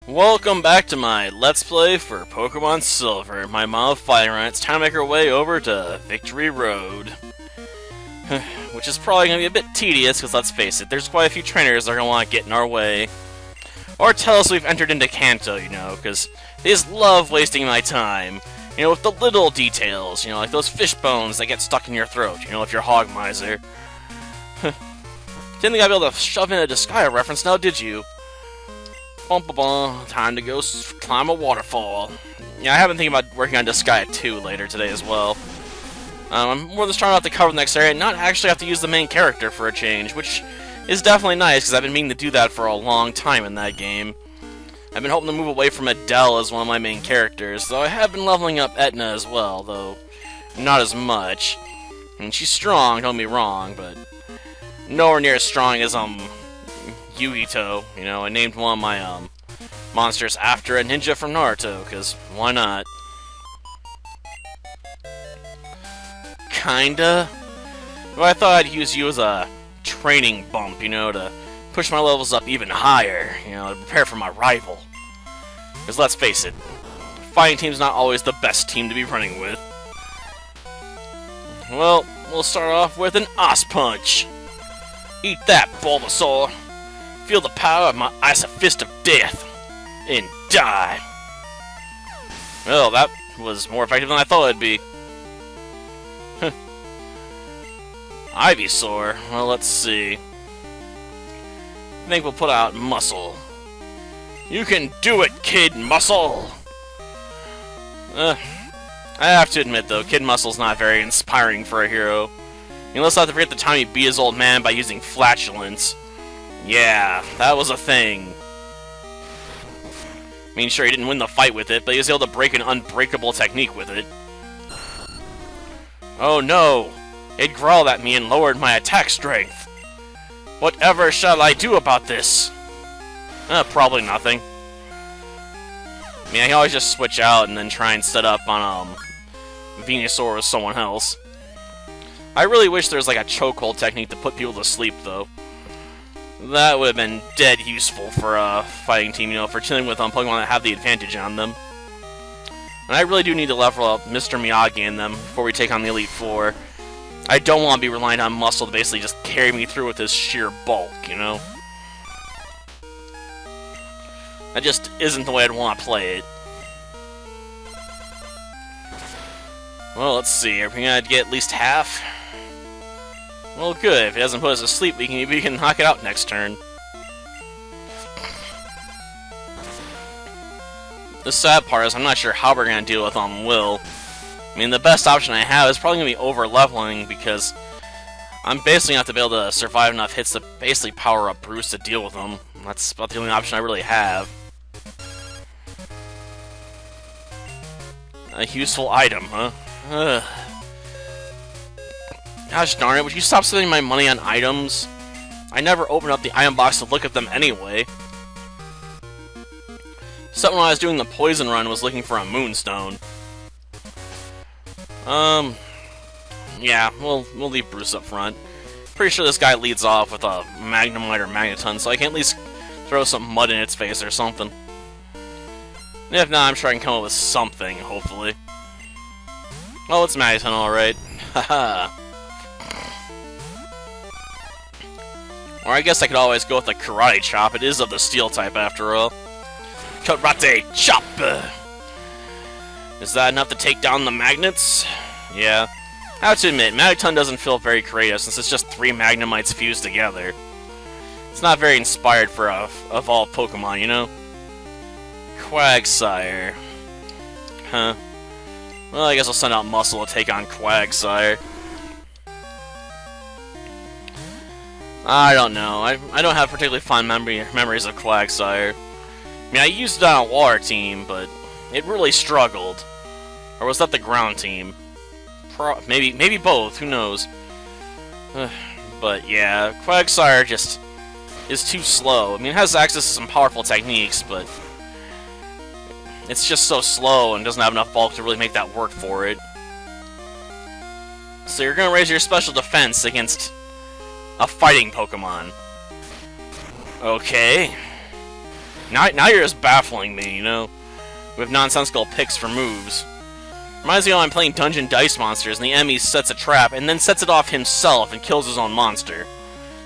Welcome back to my Let's Play for Pokemon Silver. My mom of fighting run. It's time to make our way over to Victory Road. Which is probably going to be a bit tedious, because let's face it, there's quite a few trainers that are going to want to get in our way. Or tell us we've entered into Kanto, you know, because they just love wasting my time. You know, with the little details, you know, like those fish bones that get stuck in your throat, you know, if you're Hog Miser. Didn't think I'd be able to shove in a Disgaea reference now, did you? Time to go climb a waterfall. Yeah, I have been thinking about working on Disgaea 2 later today as well. I'm more than strong enough to cover the next area and not actually have to use the main character for a change, which is definitely nice, because I've been meaning to do that for a long time in that game. I've been hoping to move away from Adele as one of my main characters, though I have been leveling up Etna as well, though not as much. I mean, she's strong, don't get me wrong, but nowhere near as strong as, Yugito. You know, I named one of my, monsters after a ninja from Naruto, because why not? Kinda. But I thought I'd use you as a training bump, you know, to push my levels up even higher, you know, to prepare for my rival. Because let's face it, fighting team's not always the best team to be running with. Well, we'll start off with an Os Punch. Eat that, Bulbasaur. Feel the power of my Ice Fist of Death. And die. Well, that was more effective than I thought it'd be. Ivysaur. Well, let's see. I think we'll put out Muscle. You can do it, Kid Muscle! I have to admit, though, Kid Muscle's not very inspiring for a hero. You let's not forget the time he beat his old man by using flatulence. Yeah, that was a thing. I mean, sure, he didn't win the fight with it, but he was able to break an unbreakable technique with it. Oh no! It growled at me and lowered my attack strength. Whatever shall I do about this? Probably nothing. I mean, I can always just switch out and then try and set up on, Venusaur with someone else. I really wish there was, like, a chokehold technique to put people to sleep, though. That would have been dead useful for a fighting team, you know, for dealing with Pokemon that have the advantage on them. And I really do need to level up Mr. Miyagi in them before we take on the Elite Four. I don't want to be relying on Muscle to basically just carry me through with his sheer bulk, you know? That just isn't the way I'd want to play it. Well, let's see. Are we going to get at least half? Well, good. If it doesn't put us to sleep, we can knock it out next turn. The sad part is I'm not sure how we're going to deal with Will. I mean, the best option I have is probably going to be over-leveling, because I'm basically going to have to be able to survive enough hits to basically power up Bruce to deal with him. That's about the only option I really have. A useful item, huh? Ugh. Gosh darn it, would you stop spending my money on items? I never opened up the item box to look at them anyway. Except when I was doing the poison run, was looking for a Moonstone. Yeah, we'll leave Bruce up front. Pretty sure this guy leads off with a Magnemite or Magneton, so I can at least throw some mud in its face or something. If not, I'm sure I can come up with something, hopefully. Oh, it's Magneton, alright. Haha. Or I guess I could always go with a Karate Chop. It is of the Steel type, after all. Karate Chop! Is that enough to take down the magnets? Yeah. I have to admit, Magneton doesn't feel very creative, since it's just 3 Magnemites fused together. It's not very inspired for a evolved Pokemon, you know? Quagsire. Huh. Well, I guess I'll send out Muscle to take on Quagsire. I don't know. I don't have particularly fond memories of Quagsire. I mean, I used it on a water team, but it really struggled. Or was that the ground team? Maybe both, who knows. But yeah, Quagsire just is too slow. I mean, it has access to some powerful techniques, but it's just so slow and doesn't have enough bulk to really make that work for it. So you're going to raise your special defense against a fighting Pokemon. Okay. Now you're just baffling me, you know? With nonsensical picks for moves. Reminds me of when I'm playing Dungeon Dice Monsters and the enemy sets a trap and then sets it off himself and kills his own monster.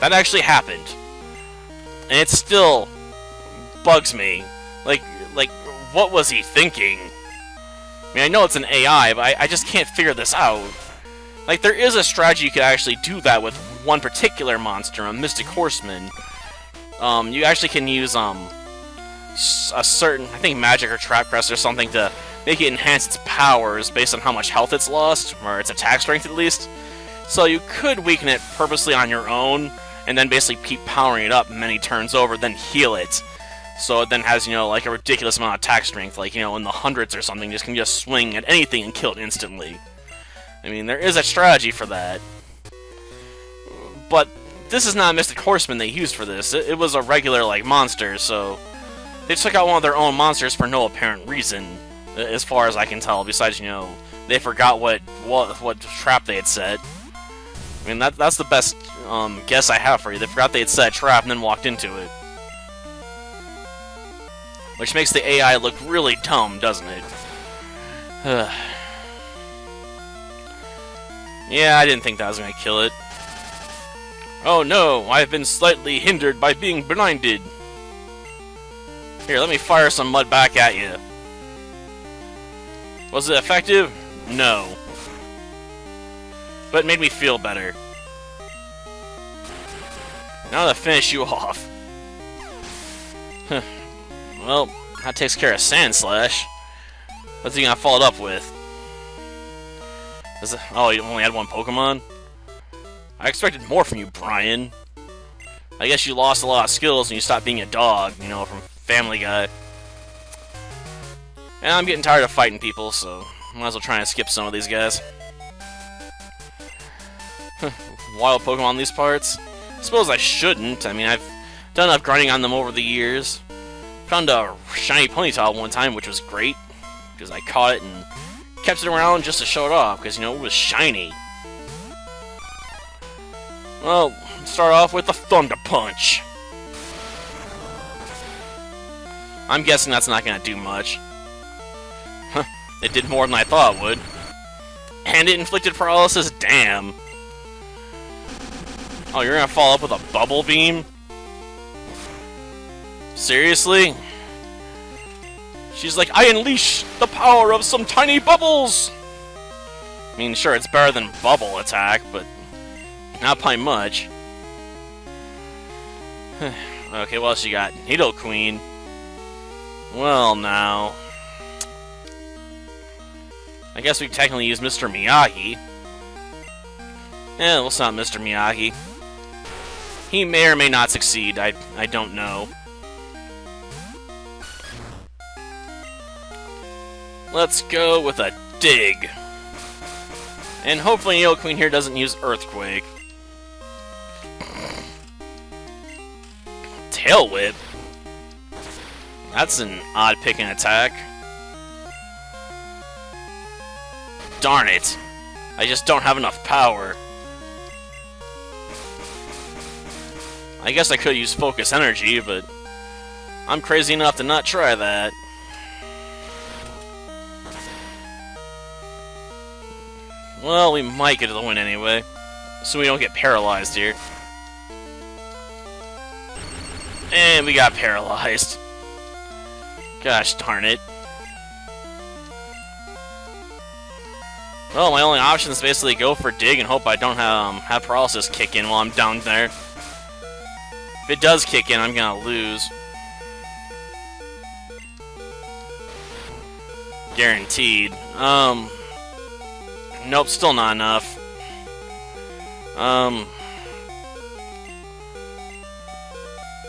That actually happened. And it still bugs me. Like, what was he thinking? I mean, I know it's an AI, but I just can't figure this out. Like, there is a strategy you could actually do that with one particular monster, a Mystic Horseman. You actually can use, a certain, I think magic or trap crest or something to make it enhance its powers based on how much health it's lost, or its attack strength at least. So you could weaken it purposely on your own, and then basically keep powering it up many turns over, then heal it. So it then has, you know, like a ridiculous amount of attack strength, like, you know, in the hundreds or something, just can just swing at anything and kill it instantly. I mean, there is a strategy for that. But this is not a Mystic Horseman they used for this. It was a regular, like, monster, so they took out one of their own monsters for no apparent reason, as far as I can tell, besides, you know, they forgot what trap they had set. I mean, that's the best guess I have for you. They forgot they had set a trap and then walked into it. Which makes the AI look really dumb, doesn't it? Yeah, I didn't think that was going to kill it. Oh no, I've been slightly hindered by being blinded. Here, let me fire some mud back at you. Was it effective? No. But it made me feel better. Now to finish you off. Well, that takes care of Sand Slash. What's he gonna follow it up with? Oh, you only had one Pokemon? I expected more from you, Brian. I guess you lost a lot of skills and you stopped being a dog, you know, from Family Guy. And I'm getting tired of fighting people, so might as well try and skip some of these guys. Wild Pokemon in these parts? I suppose I shouldn't. I mean, I've done enough grinding on them over the years. Found a shiny Ponyta one time, which was great, because I caught it and kept it around just to show it off, because, you know, it was shiny. Well, start off with the Thunder Punch. I'm guessing that's not going to do much. It did more than I thought it would. And it inflicted paralysis? Damn. Oh, you're going to follow up with a Bubble Beam? Seriously? She's like, I unleash the power of some tiny bubbles! I mean, sure, it's better than Bubble Attack, but not by much. Okay, what else you got? Nidoqueen. Well, now. I guess we technically use Mr. Miyagi. Eh, well, it's not Mr. Miyagi. He may or may not succeed, I don't know. Let's go with a Dig. And hopefully Nidoqueen here doesn't use Earthquake. Tail Whip? That's an odd picking attack. Darn it. I just don't have enough power. I guess I could use Focus Energy, but I'm crazy enough to not try that. Well, we might get to the win anyway, so we don't get paralyzed here. And we got paralyzed. Gosh darn it. Well, my only option is basically go for Dig and hope I don't have paralysis kick in while I'm down there. If it does kick in, I'm gonna lose. Guaranteed. Nope, still not enough.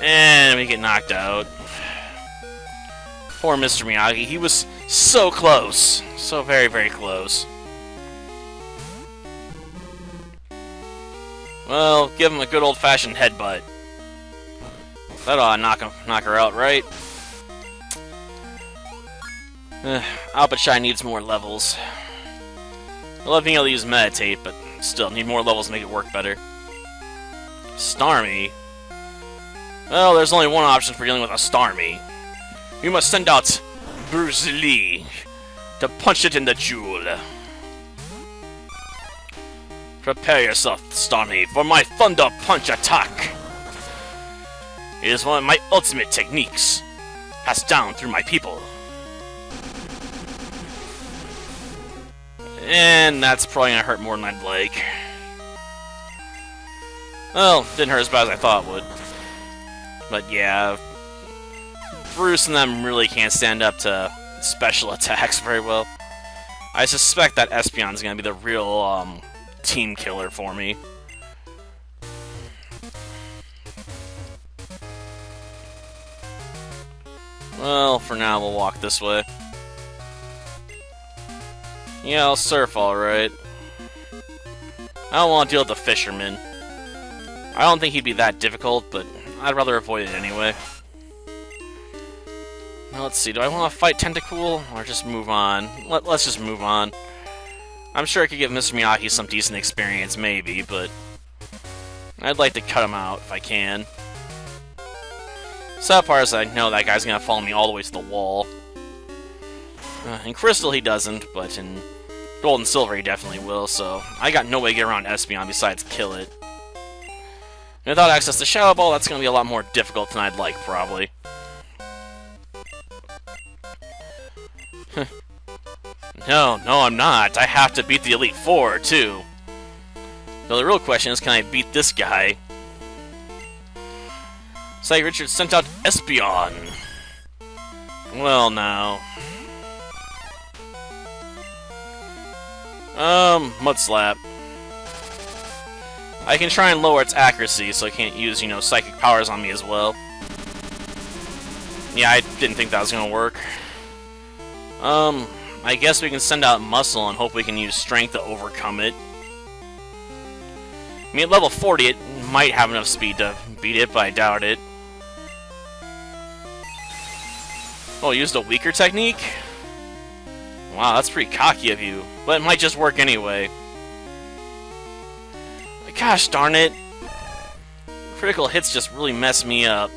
And we get knocked out. Poor Mr. Miyagi. He was so close. So very, very close. Well, give him a good old-fashioned headbutt. That ought to knock her out, right? Alpachai needs more levels. I love being able to use Meditate, but still, need more levels to make it work better. Starmie? Well, there's only one option for dealing with a Starmie. We must send out Bruce Lee to punch it in the jewel. Prepare yourself, Stormy, for my Thunder Punch attack. It is one of my ultimate techniques, passed down through my people. And that's probably gonna hurt more than I'd like. Well, didn't hurt as bad as I thought it would. But yeah, Bruce and them really can't stand up to special attacks very well. I suspect that Espeon's gonna be the real team killer for me. Well, for now we'll walk this way. Yeah, I'll surf alright. I don't want to deal with the fisherman. I don't think he'd be that difficult, but I'd rather avoid it anyway. Now let's see, do I want to fight Tentacool, or just move on? Let's just move on. I'm sure I could give Mr. Miyagi some decent experience, maybe, but I'd like to cut him out if I can. Sad part is I know that guy's gonna follow me all the way to the wall. In Crystal he doesn't, but in Gold and Silver he definitely will, so I got no way to get around Espeon besides kill it. And without access to Shadow Ball, that's gonna be a lot more difficult than I'd like, probably. No, I'm not. I have to beat the Elite Four, too. So the real question is, can I beat this guy? Say Richard sent out Espeon. Well, now. Mud Slap. I can try and lower its accuracy, so I can't use, you know, psychic powers on me as well. Yeah, I didn't think that was gonna work. I guess we can send out Muscle and hope we can use Strength to overcome it. I mean, at level 40, it might have enough speed to beat it, but I doubt it. Oh, used a weaker technique? Wow, that's pretty cocky of you. But it might just work anyway. Gosh darn it. Critical hits just really mess me up.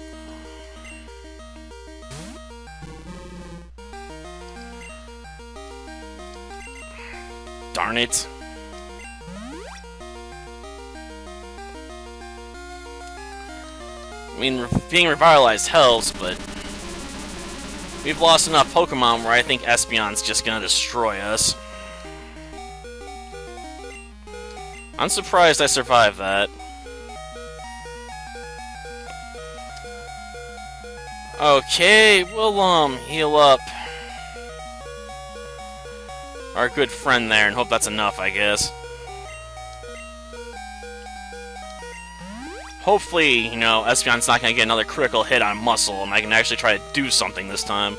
Darn it. I mean, being revitalized helps, but we've lost enough Pokemon where I think Espeon's just gonna destroy us. I'm surprised I survived that. Okay, we'll heal up our good friend there and hope that's enough, I guess. Hopefully, you know, Espeon's not gonna get another critical hit on Muscle and I can actually try to do something this time.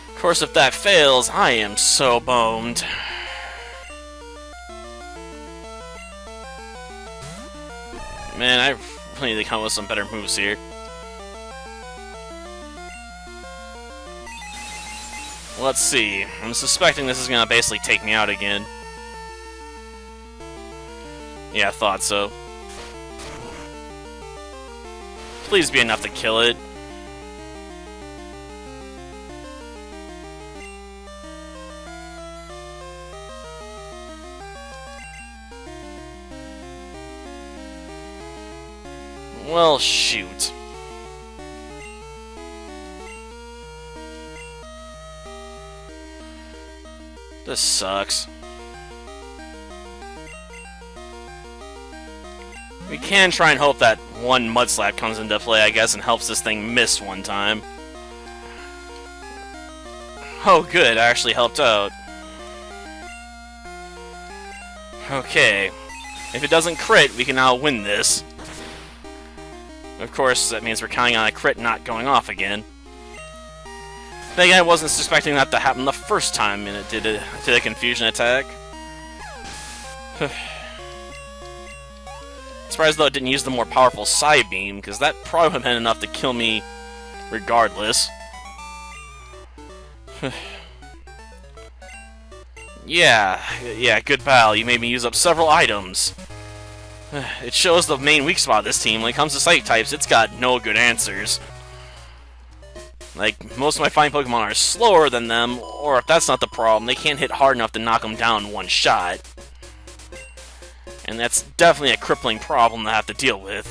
Of course, if that fails, I am so boned. Man, I really need to come up with some better moves here. Let's see. I'm suspecting this is gonna basically take me out again. Yeah, I thought so. Please be enough to kill it. Well, shoot. This sucks. We can try and hope that one Mud Slap comes into play, I guess, and helps this thing miss one time. Oh, good, I actually helped out. Okay. If it doesn't crit, we can now win this. Of course, that means we're counting on a crit not going off again. Then again, I wasn't suspecting that to happen the first time and it did a confusion attack. Surprised though it didn't use the more powerful Psybeam, because that probably would have been enough to kill me regardless. Yeah, good battle. You made me use up several items. It shows the main weak spot of this team. When it comes to psychic types, it's got no good answers. Like, most of my fighting Pokemon are slower than them, or if that's not the problem, they can't hit hard enough to knock them down in one shot. And that's definitely a crippling problem to have to deal with.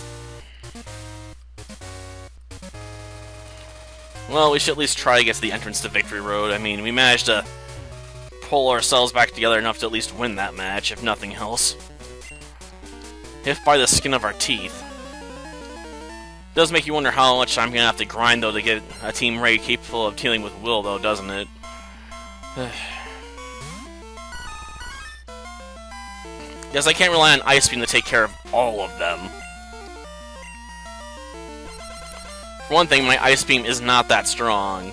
Well, we should at least try to get to the entrance to Victory Road. I mean, we managed to pull ourselves back together enough to at least win that match, if nothing else. If by the skin of our teeth. Does make you wonder how much I'm gonna have to grind, though, to get a Team Ray capable of dealing with Will, though, doesn't it? Yes, I can't rely on Ice Beam to take care of all of them. For one thing, my Ice Beam is not that strong.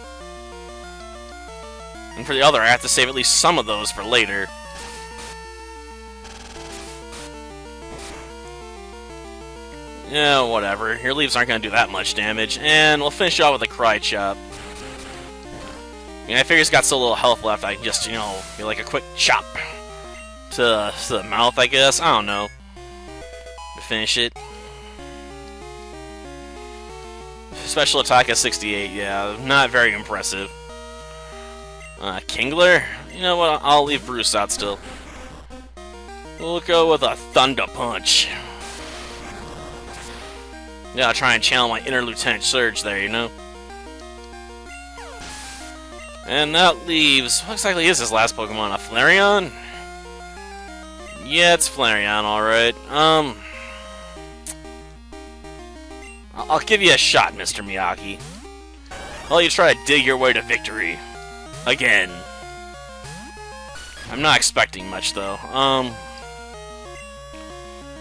And for the other, I have to save at least some of those for later. Yeah, whatever. Your leaves aren't going to do that much damage. And we'll finish off with a Cry Chop. I mean, I figure it's got so little health left, I can just, you know, be like a quick chop to the mouth, I guess. I don't know. To finish it. Special attack at 68, yeah. Not very impressive. Kingler? You know what? I'll leave Bruce out still. We'll go with a Thunder Punch. Yeah, I'll try and channel my inner Lieutenant Surge there, you know? And that leaves... What exactly is his last Pokemon? A Flareon? Yeah, it's Flareon, alright. I'll give you a shot, Mr. Miyagi. While you try to dig your way to victory. Again. I'm not expecting much, though.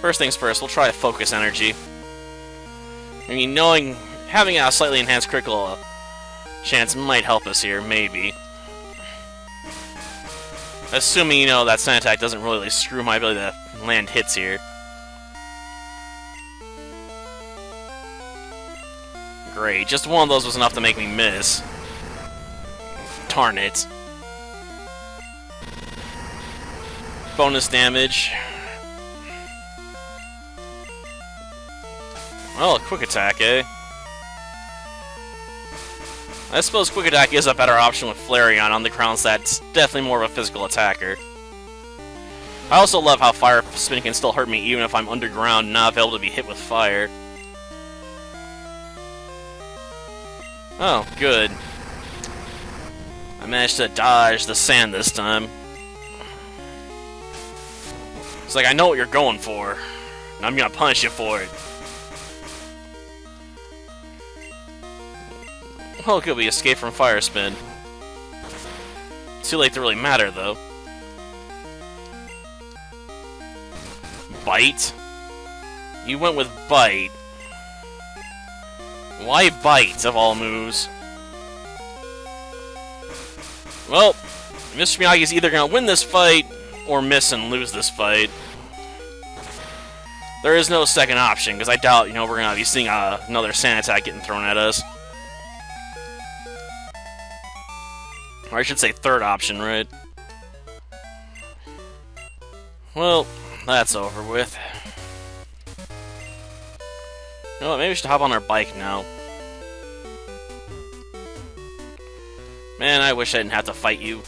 First things first, we'll try to focus energy. I mean, having a slightly enhanced critical chance might help us here, maybe. Assuming, you know, that Sun attack doesn't really screw my ability to land hits here. Great, just one of those was enough to make me miss. Darn it. Bonus damage. Well, a quick attack, eh? I suppose quick attack is a better option with Flareon on the grounds that's definitely more of a physical attacker. I also love how Fire Spin can still hurt me even if I'm underground and not able to be hit with fire. Oh, good. I managed to dodge the sand this time. It's like, I know what you're going for, and I'm gonna punish you for it. Well, it could be escape from Fire Spin. Too late to really matter, though. Bite? You went with Bite. Why Bite, of all moves? Well, Mr. Miyagi's either gonna win this fight, or miss and lose this fight. There is no second option, because I doubt, you know, we're gonna be seeing another sand attack getting thrown at us. Or I should say third option, right? Well, that's over with. You know what, maybe we should hop on our bike now. Man, I wish I didn't have to fight you.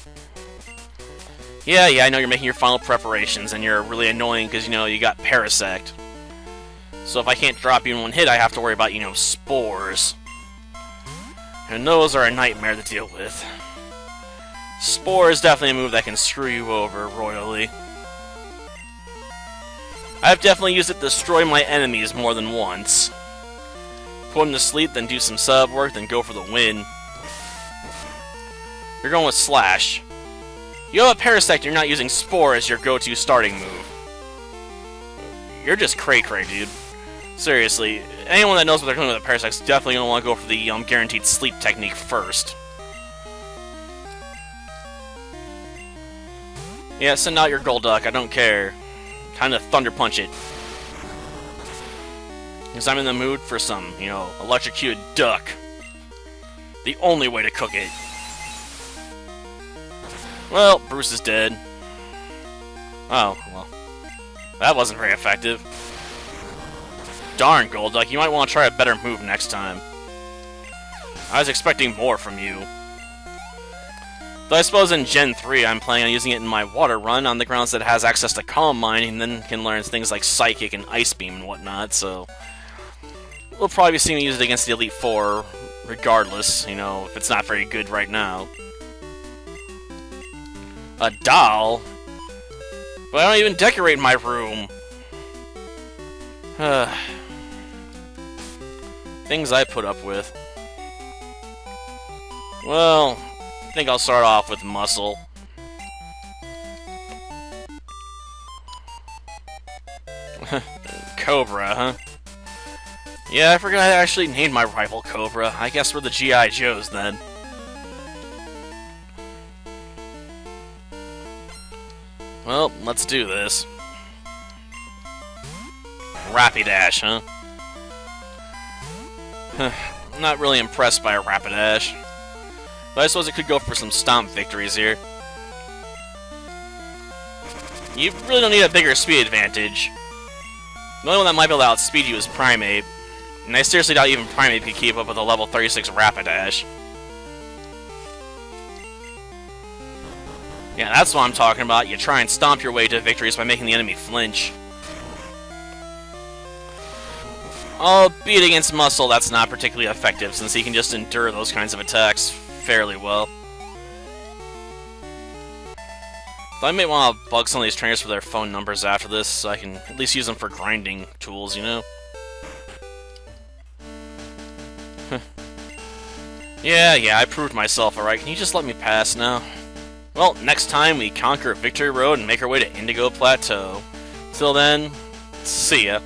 Yeah, I know you're making your final preparations, and you're really annoying because, you know, you got Parasect. So if I can't drop you in one hit, I have to worry about, you know, spores. And those are a nightmare to deal with. Spore is definitely a move that can screw you over royally. I've definitely used it to destroy my enemies more than once. Put them to sleep, then do some sub work, then go for the win. You're going with Slash. You have a Parasect, you're not using Spore as your go-to starting move. You're just cray-cray, dude. Seriously, anyone that knows what they're doing with a Parasect is definitely going to want to go for the guaranteed sleep technique first. Yeah, send out your Golduck, I don't care. Time to Thunder Punch it. Because I'm in the mood for some, you know, electrocuted duck. The only way to cook it. Well, Bruce is dead. Oh, well. That wasn't very effective. Darn, Golduck, you might want to try a better move next time. I was expecting more from you. Though I suppose in Gen 3 I'm planning on using it in my water run on the grounds that it has access to Calm Mind and then can learn things like Psychic and Ice Beam and whatnot, so... We'll probably be seeing me use it against the Elite Four, regardless, you know, if it's not very good right now. A doll? But I don't even decorate my room! Things I put up with. Well, I think I'll start off with Muscle. Cobra, huh? Yeah, I forgot I actually named my rival Cobra. I guess we're the G.I. Joes, then. Well, let's do this. Rapidash, huh? I'm not really impressed by a Rapidash. But I suppose it could go for some stomp victories here. You really don't need a bigger speed advantage. The only one that might be able to outspeed you is Primeape. And I seriously doubt even Primeape could keep up with a level 36 Rapidash. Yeah, that's what I'm talking about. You try and stomp your way to victories by making the enemy flinch. Albeit against Muscle, that's not particularly effective, since he can just endure those kinds of attacks fairly well. Though I may want to bug some of these trainers for their phone numbers after this, so I can at least use them for grinding tools, you know? Yeah, I proved myself, alright. Can you just let me pass now? Well, next time we conquer Victory Road and make our way to Indigo Plateau. Till then, see ya.